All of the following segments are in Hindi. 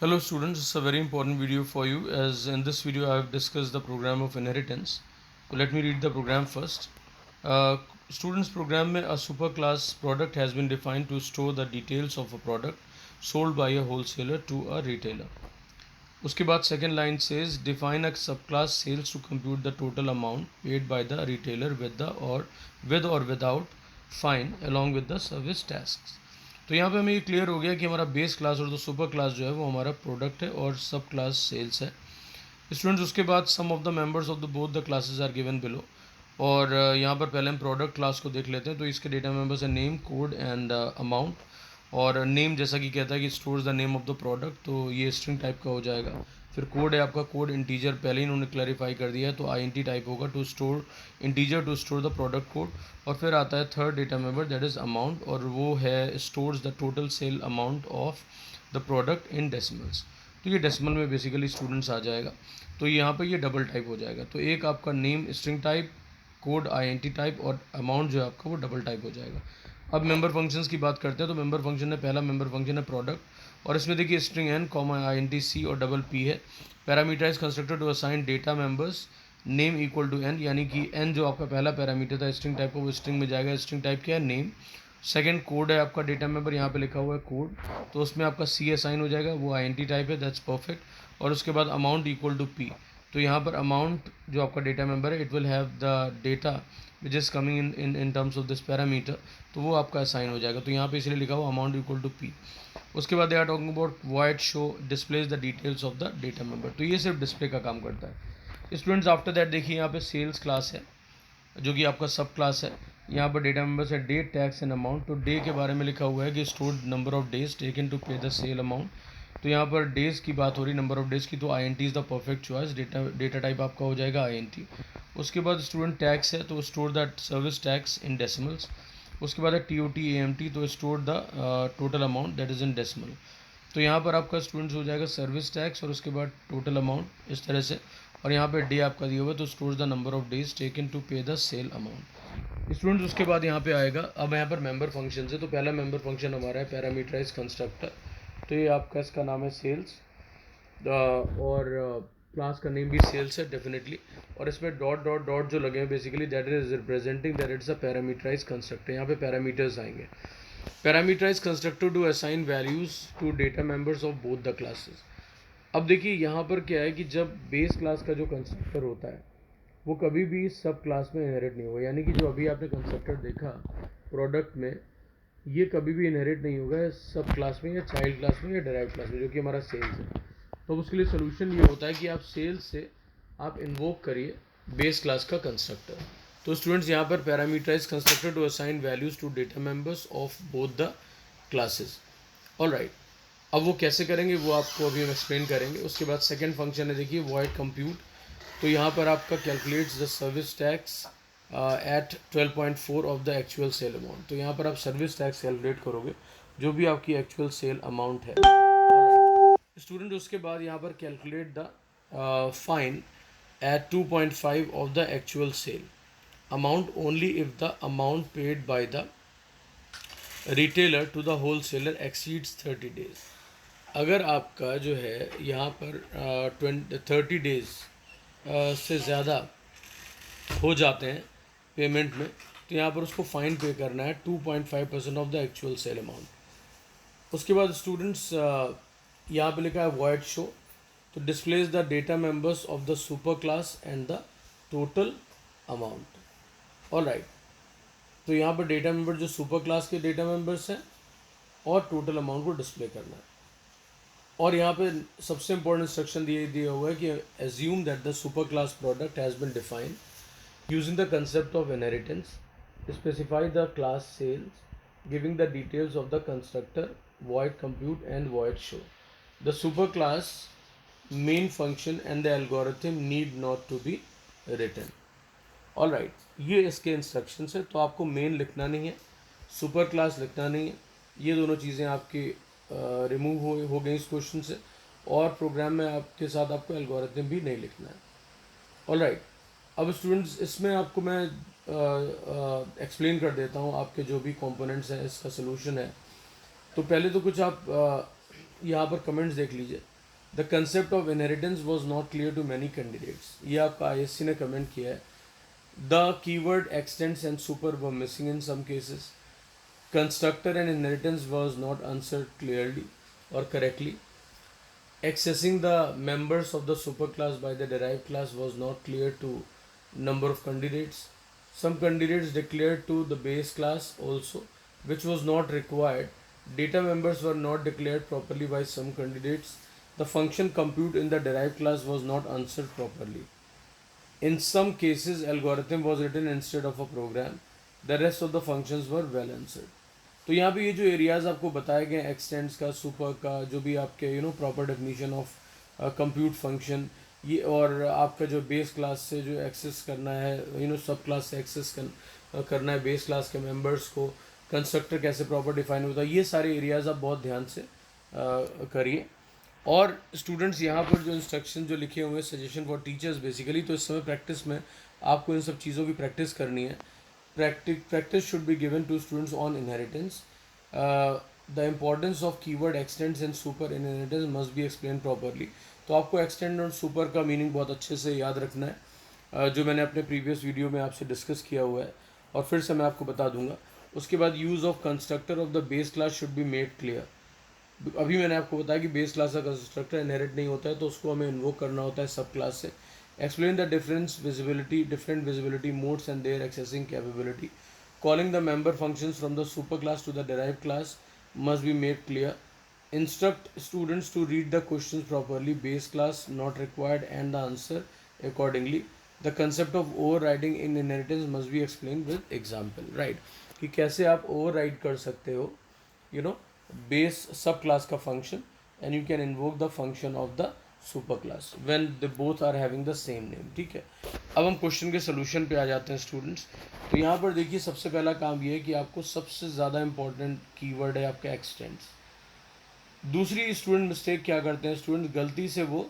Hello students, this is a very important video for you, as in this video I have discussed the program of inheritance. So let me read the program first. Uh, Students program में a superclass product has been defined to store the details of a product sold by a wholesaler to a retailer. उसके बाद second line says define a subclass sales to compute the total amount paid by the retailer with or without fine along with the service tasks. तो यहाँ पे हमें ये क्लियर हो गया कि हमारा बेस क्लास और जो सुपर क्लास जो है वो हमारा प्रोडक्ट है और सब क्लास सेल्स है स्टूडेंट्स। उसके बाद some of the members of the both the classes are given below. और यहाँ पर पहले हम प्रोडक्ट क्लास को देख लेते हैं। तो इसके डेटा मेंबर्स है नेम, कोड एंड अमाउंट। और नेम जैसा कि कहता है कि stores the name of the product, तो ये स्ट्रिंग टाइप का हो जाएगा। फिर कोड है आपका, कोड इंटीजर पहले ही इन्होंने क्लैरिफाई कर दिया है, तो आईएनटी टाइप होगा to store integer to store the product code. और फिर आता है third data member that is amount, और वो है stores the total sale amount of the product in decimals. तो ये डेसिमल में बेसिकली स्टूडेंट्स आ जाएगा। तो यहाँ पर ये डबल टाइप हो जाएगा। तो एक आपका name string type, code INT type, और अमाउंट जो है आपका वो डबल टाइप हो जाएगा। अब मेंबर फंक्शंस की बात करते हैं। तो मेंबर फंक्शन है, पहला मेंबर फंक्शन है प्रोडक्ट, और इसमें देखिए string N comma INT C और डबल पी है। Parameterize constructor to assign data members name equal to N, यानी कि एन जो आपका पहला पैरामीटर था स्ट्रिंग टाइप का वो स्ट्रिंग में जाएगा। स्ट्रिंग टाइप क्या है, नेम। सेकंड कोड है आपका डेटा मेंबर, यहाँ पे लिखा हुआ है कोड, तो उसमें आपका सी असाइन हो जाएगा, वो आईएनटी टाइप है, दैट्स परफेक्ट। और उसके बाद अमाउंट इक्वल टू पी। तो यहाँ पर अमाउंट जो आपका डेटा मेंबर है it will have the data which is coming in terms of this parameter, तो वो आपका असाइन हो जाएगा। तो यहाँ पे इसलिए लिखा हुआ अमाउंट इक्वल टू पी। उसके बाद they are talking about void show displays the details of the data member, तो ये सिर्फ डिस्प्ले का काम करता है। स्टूडेंट्स आफ्टर दैट देखिए यहाँ पे सेल्स क्लास है जो कि आपका सब क्लास है। यहाँ पर डेटा मेंबर्स है डेट, टैक्स एंड अमाउंट। तो डे के बारे में लिखा हुआ है कि stored number of days taken to pay the sale amount. तो यहाँ पर डेज़ की बात हो रही, नंबर ऑफ डेज़ की, तो I N T is the perfect choice. Data type आपका हो जाएगा आई एन टी। उसके बाद स्टूडेंट टैक्स है, तो store the service tax in decimals. उसके बाद है T O T A M T, तो store the total amount that is in decimal. तो यहाँ पर आपका स्टूडेंट्स हो जाएगा सर्विस टैक्स और उसके बाद टोटल अमाउंट इस तरह से। और यहाँ पे डे आपका दिया हुआ है, तो stores the number of days taken to pay the sale amount. Students उसके बाद यहाँ पे आएगा, अब यहाँ पर मेंबर फंक्शन है। तो पहला मेंबर फंक्शन हमारा है पैरामीटराइज कंस्ट्रक्टर। तो ये आपका इसका नाम है सेल्स, और क्लास का नेम भी सेल्स है डेफिनेटली। और इसमें डॉट डॉट डॉट जो लगे हैं basically that is representing that it's a parameterize constructor. यहाँ पे पैरामीटर्स आएंगे। Parameterize constructor to assign values to data members of both the classes. अब देखिए यहाँ पर क्या है कि जब बेस क्लास का जो कंस्ट्रक्टर होता है वो कभी भी सब क्लास में इनहेरिट नहीं होगा। यानी कि जो अभी आपने कंस्ट्रक्टर देखा प्रोडक्ट में, ये कभी भी इनहेरिट नहीं होगा सब क्लास में या चाइल्ड क्लास में या डेराइव क्लास में, जो कि हमारा सेल्स है। तो उसके लिए सोल्यूशन ये होता है कि आप सेल्स से आप इन्वोक करिए बेस क्लास का कंस्ट्रक्टर। तो स्टूडेंट्स यहाँ पर parameterize constructor to assign values to data members of both the classes. All right, अब वो कैसे करेंगे वो आपको अभी हम एक्सप्लेन करेंगे। उसके बाद सेकंड फंक्शन है देखिए वॉइड कंप्यूट। तो यहाँ पर आपका calculates the service tax at 12.4 of the actual sale amount. तो यहाँ पर आप सर्विस टैक्स कैलकुलेट करोगे जो भी आपकी एक्चुअल सेल अमाउंट है। स्टूडेंट उसके बाद यहाँ पर calculate the fine at 2.5 of the actual sale amount only if the amount paid by the retailer to the wholesaler exceeds 30 days. अगर आपका जो है यहाँ पर 30 डेज से ज़्यादा हो जाते हैं पेमेंट में, तो यहाँ पर उसको फ़ाइन पे करना है 2.5% of the actual sale amount. उसके बाद स्टूडेंट्स यहाँ पे लिखा है वॉइड शो, तो displays the data members of the super class and the total amount. All right, तो यहाँ पर डेटा मेंबर जो सुपर क्लास के डेटा मेंबर्स हैं और टोटल अमाउंट को डिस्प्ले करना है। और यहाँ पे सबसे इंपॉर्टेंट इंस्ट्रक्शन दिया हुआ है कि assume that the super class product has been defined using the concept of inheritance, specify the class sales, giving the details of the constructor, void compute and void show. The superclass main function and the algorithm need not to be written. All right, ये इसके इंस्ट्रक्शंस है। तो आपको मेन लिखना नहीं है, सुपर क्लास लिखना नहीं है, ये दोनों चीज़ें आपकी रिमूव हो गई इस क्वेश्चन से। और प्रोग्राम में आपके साथ आपको एल्गोरिथम भी नहीं लिखना है। ऑल राइट, अब स्टूडेंट्स इसमें आपको मैं एक्सप्लेन कर देता हूँ आपके जो भी कंपोनेंट्स हैं, इसका सोल्यूशन है। तो पहले तो कुछ आप यहाँ पर कमेंट्स देख लीजिए। The concept of inheritance was not clear to many candidates, ये आपका ISC ने कमेंट किया है. The keyword extends and super were missing in some cases. Constructor and inheritance was not answered clearly or correctly. Accessing the members of the superclass by the derived class was not clear to number of candidates. Some candidates declared to the base class also, which was not required. Data members were not declared properly by some candidates. The function compute in the derived class was not answered properly. In some cases, algorithm was written instead of a program. The rest of the functions were well answered. तो यहाँ पे ये जो एरियाज आपको बताए गए एक्सटेंड्स का, सुपर का, जो भी आपके proper definition of compute function, ये और आपका जो बेस क्लास से जो एक्सेस करना है, सब क्लास से एक्सेस करना है बेस क्लास के मेंबर्स को, कंस्ट्रक्टर कैसे प्रॉपर डिफाइन होता है, ये सारे एरियाज आप बहुत ध्यान से करिए. और स्टूडेंट्स यहाँ पर जो इंस्ट्रक्शन जो लिखे हुए हैं सजेशन फॉर टीचर्स बेसिकली, तो इस समय प्रैक्टिस में आपको इन सब चीज़ों की प्रैक्टिस करनी है. Practice should be given to students on inheritance. The importance of keyword extends and super in inheritance must be explained properly. तो आपको extend और super का मीनिंग बहुत अच्छे से याद रखना है, जो मैंने अपने प्रीवियस वीडियो में आपसे डिस्कस किया हुआ है और फिर से मैं आपको बता दूंगा. उसके बाद use of constructor of the base class should be made clear. अभी मैंने आपको बताया कि बेस क्लास का कंस्ट्रक्टर इनहेरिट नहीं होता है, तो उसको हमें इन्वोक करना होता है सब क्लास से. Explain the different visibility modes and their accessing capability. Calling the member functions from the superclass to the derived class must be made clear. Instruct students to read the questions properly. Base class not required and the answer accordingly. The concept of overriding in inheritance must be explained with example. Right? कि कैसे आप override कर सकते हो, base subclass का function, and you can invoke the function of the super class when they both are having the same name. ठीक है, अब हम क्वेश्चन के सोल्यूशन पे आ जाते हैं स्टूडेंट्स. तो यहाँ पर देखिए सबसे पहला काम ये है कि आपको सबसे ज़्यादा इंपॉर्टेंट कीवर्ड है आपका एक्सटेंड्स. दूसरी स्टूडेंट मिस्टेक क्या करते हैं, स्टूडेंट गलती से वो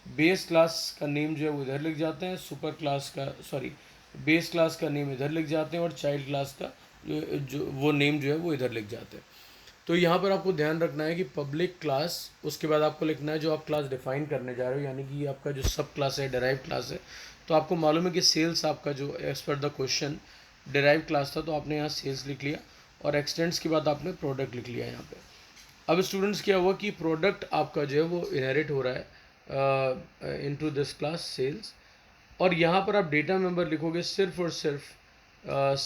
बेस क्लास का नेम जो है वो इधर लिख जाते हैं, सुपर क्लास का बेस क्लास का नेम इधर लिख जाते हैं और चाइल्ड क्लास का जो वो नेम जो है वो इधर लिख जाते हैं. तो यहाँ पर आपको ध्यान रखना है कि पब्लिक क्लास, उसके बाद आपको लिखना है जो आप क्लास डिफाइन करने जा रहे हो, यानी कि आपका जो सब क्लास है डेराइव क्लास है. तो आपको मालूम है कि सेल्स आपका जो as per the question derive class था, तो आपने यहाँ सेल्स लिख लिया और एक्सटेंड्स के बाद आपने प्रोडक्ट लिख लिया यहाँ पे. अब स्टूडेंट्स क्या हुआ कि प्रोडक्ट आपका जो है वो इनहेरिट हो रहा है इनटू दिस क्लास सेल्स, और यहाँ पर आप डेटा मेंबर लिखोगे सिर्फ और सिर्फ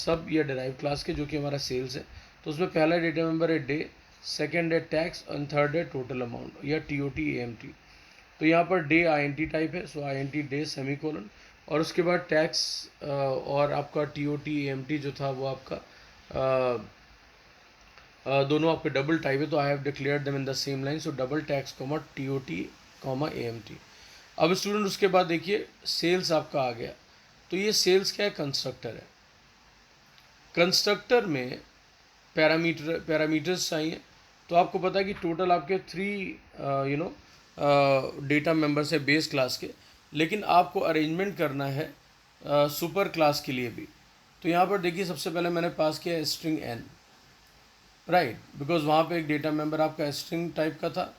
सब या डेराइव क्लास के, जो कि हमारा सेल्स है. तो उसमें पहला डेटा मेंबर है डे, सेकेंड है टैक्स और थर्ड है टोटल अमाउंट या TOT AMT. तो यहाँ पर डे INT टाइप है, सो INT डे सेमीकोलन, और उसके बाद टैक्स और आपका TOT AMT जो था वो आपका दोनों आपके डबल टाइप है. तो I have declared them in the same line, so double tax TOT AMT. अब स्टूडेंट उसके बाद देखिए सेल्स आपका आ गया. तो ये सेल्स क्या है, कंस्ट्रक्टर है. कंस्ट्रक्टर में पैरामीटर्स चाहिए. तो आपको पता है कि टोटल आपके 3 डेटा मेंबर्स है बेस क्लास के, लेकिन आपको अरेंजमेंट करना है सुपर क्लास के लिए भी. तो यहाँ पर देखिए सबसे पहले मैंने पास किया स्ट्रिंग n, राइट, बिकॉज वहाँ पे एक डेटा मेंबर आपका स्ट्रिंग टाइप का था.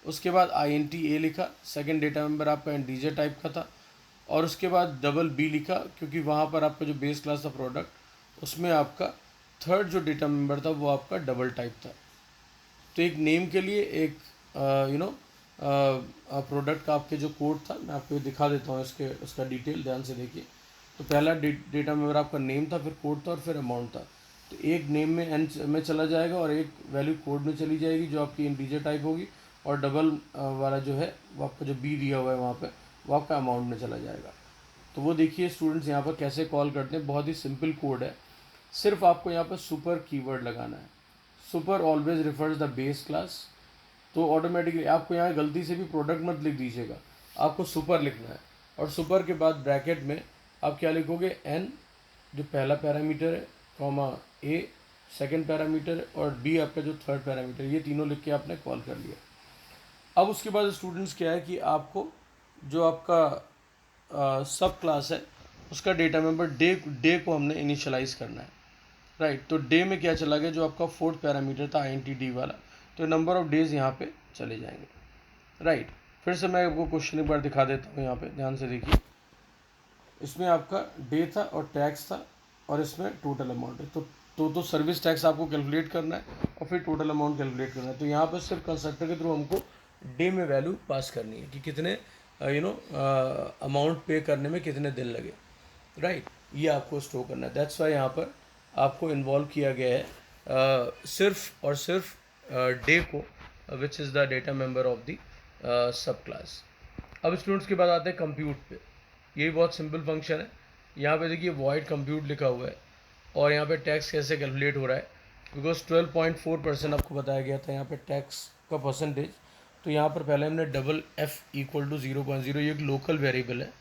उसके बाद INT A लिखा, सेकंड डेटा मेंबर आपका इंटीजर टाइप का था, और उसके बाद डबल B लिखा क्योंकि वहाँ पर आपका जो बेस क्लास था प्रोडक्ट, उसमें आपका थर्ड जो डेटा मेंबर था वो आपका डबल टाइप था. तो एक नेम के लिए एक प्रोडक्ट का आपके जो कोड था, मैं आपको दिखा देता हूँ उसका डिटेल, ध्यान से देखिए. तो पहला डेटा मेंबर आपका नेम था, फिर कोड था और फिर अमाउंट था. तो एक नेम में एन में चला जाएगा और एक वैल्यू कोड में चली जाएगी जो आपकी इंटीजर टाइप होगी, और डबल वाला जो है वो आपका जो बी दिया हुआ है वहाँ पे वो आपका अमाउंट में चला जाएगा. तो वो देखिए स्टूडेंट्स यहाँ पर कैसे कॉल करते हैं, बहुत ही सिंपल कोड है. सिर्फ आपको यहाँ पर सुपर कीवर्ड लगाना है. Super always refers the base class. तो ऑटोमेटिकली आपको यहाँ गलती से भी प्रोडक्ट मत लिख दीजिएगा, आपको सुपर लिखना है. और सुपर के बाद ब्रैकेट में आप क्या लिखोगे, n जो पहला पैरामीटर है, कॉमा a सेकंड पैरामीटर है, और b आपका जो थर्ड पैरामीटर, ये तीनों लिख के आपने कॉल कर लिया. अब उसके बाद स्टूडेंट्स क्या है कि आपको जो आपका सब क्लास है उसका डेटा मेंबर डे को हमने इनिशियलाइज करना है, राइट. तो डे में क्या चला गया, जो आपका फोर्थ पैरामीटर था INT D वाला, तो नंबर ऑफ डेज यहाँ पे चले जाएंगे, राइट. फिर से मैं आपको क्वेश्चन एक बार दिखा देता हूँ, यहाँ पे ध्यान से देखिए। इसमें आपका डे था और टैक्स था और इसमें टोटल अमाउंट है। तो सर्विस टैक्स आपको कैलकुलेट करना है और फिर टोटल अमाउंट कैलकुलेट करना है। तो यहाँ पर सिर्फ कंस्ट्रक्टर के थ्रू हमको डे में वैल्यू पास करनी है कि कितने अमाउंट पे करने में कितने दिन लगे, राइट। ये आपको स्टोर करना है। दैट्स वाई यहाँ पर आपको इन्वॉल्व किया गया है सिर्फ और सिर्फ डे को, which is the data member of the sub class. अब स्टूडेंट्स के बाद आते हैं कंप्यूट पे। ये बहुत सिंपल फंक्शन है। यहाँ पे देखिए वॉइड कंप्यूट लिखा हुआ है और यहाँ पे टैक्स कैसे कैलकुलेट हो रहा है, बिकॉज 12.4% आपको बताया गया था यहाँ पे टैक्स का परसेंटेज। तो यहाँ पर पहले हमने डबल एफ इक्वल टू 0.0, ये एक लोकल वेरिएबल है,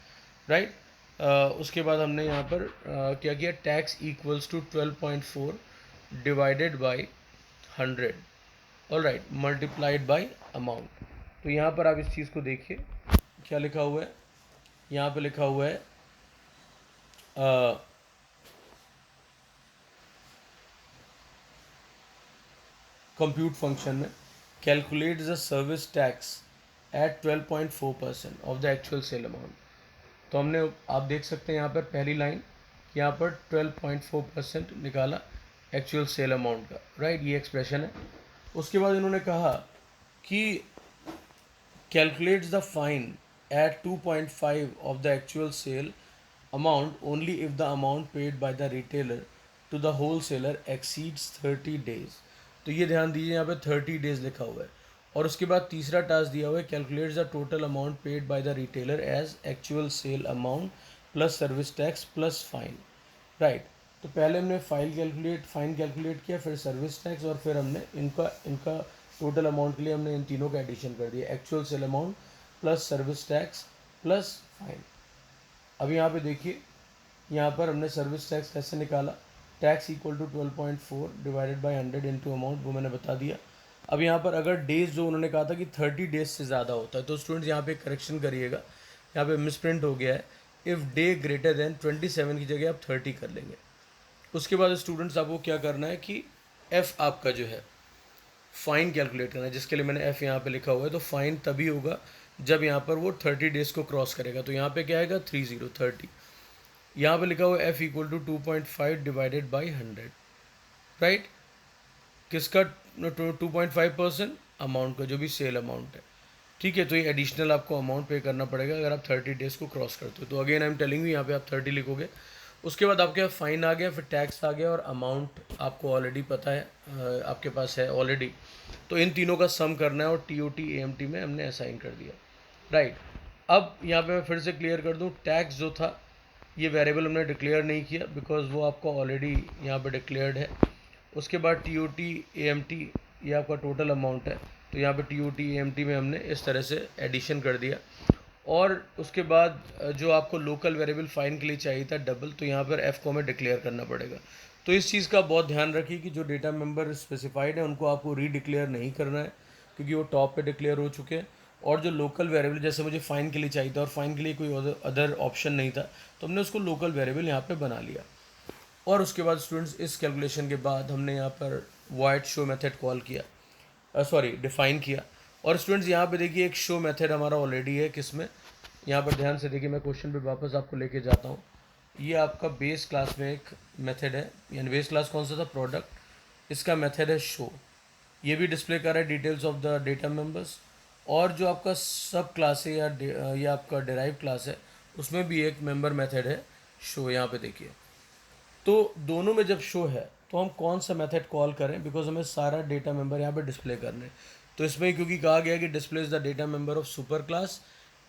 राइट। उसके बाद हमने यहाँ पर क्या किया, tax equals to 12.4 divided by 100, all right, multiplied by amount. तो यहाँ पर आप इस चीज़ को देखिए क्या लिखा हुआ है। यहाँ पे लिखा हुआ है कंप्यूट फंक्शन में calculate the service tax at 12.4% of the actual sale amount. तो हमने, आप देख सकते हैं यहाँ पर पहली लाइन, यहाँ पर 12.4% निकाला एक्चुअल सेल अमाउंट का, राइट। ये एक्सप्रेशन है। उसके बाद इन्होंने कहा कि calculates the fine at 2.5 of the actual sale amount only if the amount paid by the retailer to the wholesaler exceeds 30 days। तो ये ध्यान दीजिए, यहाँ पे 30 days लिखा हुआ है। और उसके बाद तीसरा टास्क दिया हुआ है, calculates the total amount paid by the retailer as actual sale amount plus service tax plus fine, right. तो पहले हमने फाइन कैलकुलेट किया, फिर सर्विस टैक्स, और फिर हमने इनका टोटल अमाउंट के लिए हमने इन तीनों का एडिशन कर दिया, actual sale amount plus service tax plus fine. अब यहाँ पे देखिए, यहाँ पर हमने सर्विस टैक्स कैसे निकाला, tax equal to 12.4 divided by 100 into amount, वो मैंने बता दिया। अब यहाँ पर अगर डेज जो उन्होंने कहा था कि 30 डेज से ज़्यादा होता है, तो स्टूडेंट्स यहाँ पे करेक्शन करिएगा, यहाँ पे मिसप्रिंट हो गया है। इफ़ डे ग्रेटर देन 27 की जगह आप 30 कर लेंगे। उसके बाद स्टूडेंट्स आपको क्या करना है कि एफ़ आपका जो है फाइन कैलकुलेट करना है, जिसके लिए मैंने एफ़ यहाँ पे लिखा हुआ है। तो फाइन तभी होगा जब यहाँ पर वो 30 डेज़ को क्रॉस करेगा। तो यहाँ पे क्या आएगा, 30। यहाँ पे लिखा हुआ है F equal to 2.5 divided by 100, right. किसका 2.5%, अमाउंट का, जो भी सेल अमाउंट है, ठीक है। तो ये एडिशनल आपको अमाउंट पे करना पड़ेगा अगर आप 30 डेज़ को क्रॉस करते हो। तो again I am telling you, यहाँ पे आप 30 लिखोगे। उसके बाद आपके पास फाइन आ गया, फिर टैक्स आ गया, और अमाउंट आपको ऑलरेडी पता है, आपके पास है ऑलरेडी। तो इन तीनों का सम करना है और TOT AMT में हमने असाइन कर दिया, राइट। अब यहाँ पे मैं फिर से क्लियर कर दूँ, टैक्स जो था ये वेरिएबल हमने डिक्लेयर नहीं किया, बिकॉज वो आपको ऑलरेडी यहाँ पे डिक्लेयर्ड है। उसके बाद TOT AMT ये आपका टोटल अमाउंट है, तो यहाँ पे TOT AMT में हमने इस तरह से एडिशन कर दिया। और उसके बाद जो आपको लोकल वेरिएबल फाइन के लिए चाहिए था डबल, तो यहाँ पर एफ को हमें डिक्लेयर करना पड़ेगा। तो इस चीज़ का बहुत ध्यान रखिए कि जो डेटा मेंबर स्पेसिफाइड है उनको आपको रीडिक्लेयर नहीं करना है, क्योंकि वो टॉप पे डिक्लेयर हो चुके हैं। और जो लोकल वेरिएबल, जैसे मुझे फ़ाइन के लिए चाहिए था और फाइन के लिए कोई अदर ऑप्शन नहीं था, तो हमने उसको लोकल वेरिएबल यहाँ पे बना लिया। और उसके बाद स्टूडेंट्स, इस कैलकुलेशन के बाद हमने यहाँ पर वॉइड शो मेथड कॉल किया, डिफाइन किया। और स्टूडेंट्स यहाँ पे देखिए एक शो मेथड हमारा ऑलरेडी है, किसमें, यहाँ पर ध्यान से देखिए, मैं क्वेश्चन पे वापस आपको लेके जाता हूँ। ये आपका बेस क्लास में एक मेथड है, यानी बेस क्लास कौन सा था, प्रोडक्ट। इसका मेथड है शो। ये भी डिस्प्ले कर रहा है details of the data members. और जो आपका सब क्लास है या आपका डिराइव क्लास है, उसमें भी एक मेंबर मेथड है शो, यहाँ पे देखिए। तो दोनों में जब शो है तो हम कौन सा मेथड कॉल करें, बिकॉज हमें सारा डेटा मेंबर यहाँ पे डिस्प्ले करना है। तो इसमें क्योंकि कहा गया कि displays the data member of super class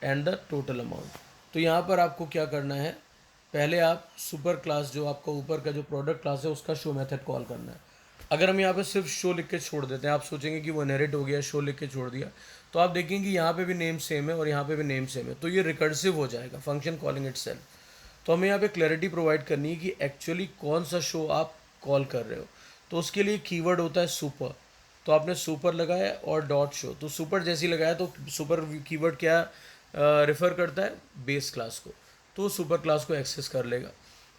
and the total amount, तो यहाँ पर आपको क्या करना है, पहले आप सुपर क्लास, जो आपका ऊपर का जो प्रोडक्ट क्लास है, उसका शो मेथड कॉल करना है। अगर हम यहाँ पे सिर्फ शो लिख के छोड़ देते हैं, आप सोचेंगे कि वो इनहेरिट हो गया, शो लिख के छोड़ दिया, तो आप देखेंगे कि यहाँ पे भी नेम सेम है और यहाँ पे भी नेम सेम है, तो ये रिकर्सिव हो जाएगा, फंक्शन कॉलिंग इटसेल्फ। तो हमें यहाँ पे क्लैरिटी प्रोवाइड करनी है कि एक्चुअली कौन सा शो आप कॉल कर रहे हो। तो उसके लिए कीवर्ड होता है सुपर। तो आपने सुपर लगाया और डॉट शो, तो सुपर जैसे ही लगाया तो सुपर कीवर्ड क्या रेफ़र करता है, बेस क्लास को, तो सुपर क्लास को एक्सेस कर लेगा।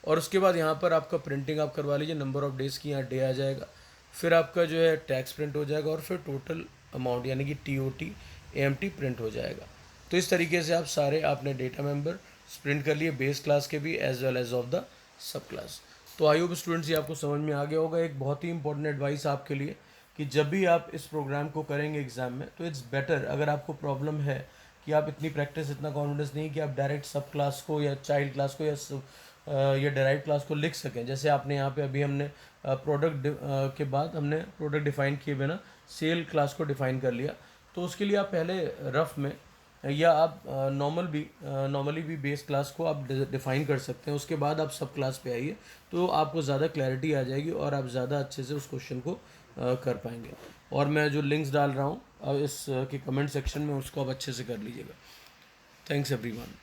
और उसके बाद यहाँ पर आपका प्रिंटिंग आप करवा लीजिए, नंबर ऑफ डेज़ की यहाँ डे आ जाएगा, फिर आपका जो है टैक्स प्रिंट हो जाएगा, और फिर टोटल अमाउंट यानी कि TOT AMT प्रिंट हो जाएगा। तो इस तरीके से आप सारे आपने डेटा मेंबर प्रिंट कर लिए, बेस क्लास के भी as well as of the sub class. तो आई होप स्टूडेंट्स ये आपको समझ में आ गया होगा। एक बहुत ही इंपॉर्टेंट एडवाइस आपके लिए कि जब भी आप इस प्रोग्राम को करेंगे एग्ज़ाम में, तो इट्स बेटर, अगर आपको प्रॉब्लम है कि आप इतनी प्रैक्टिस, इतना कॉन्फिडेंस नहीं कि आप डायरेक्ट सब क्लास को या चाइल्ड क्लास को या डेराइव क्लास को लिख सकें। जैसे आपने यहाँ पे अभी हमने प्रोडक्ट के बाद हमने प्रोडक्ट डिफ़ाइन किए बिना सेल क्लास को डिफ़ाइन कर लिया। तो उसके लिए आप पहले रफ में या आप नॉर्मली भी बेस क्लास को आप डिफ़ाइन कर सकते हैं, उसके बाद आप सब क्लास पे आइए, तो आपको ज़्यादा क्लैरिटी आ जाएगी और आप ज़्यादा अच्छे से उस क्वेश्चन को कर पाएंगे। और मैं जो लिंक्स डाल रहा हूँ इस के कमेंट सेक्शन में, उसको आप अच्छे से कर लीजिएगा। Thanks everyone.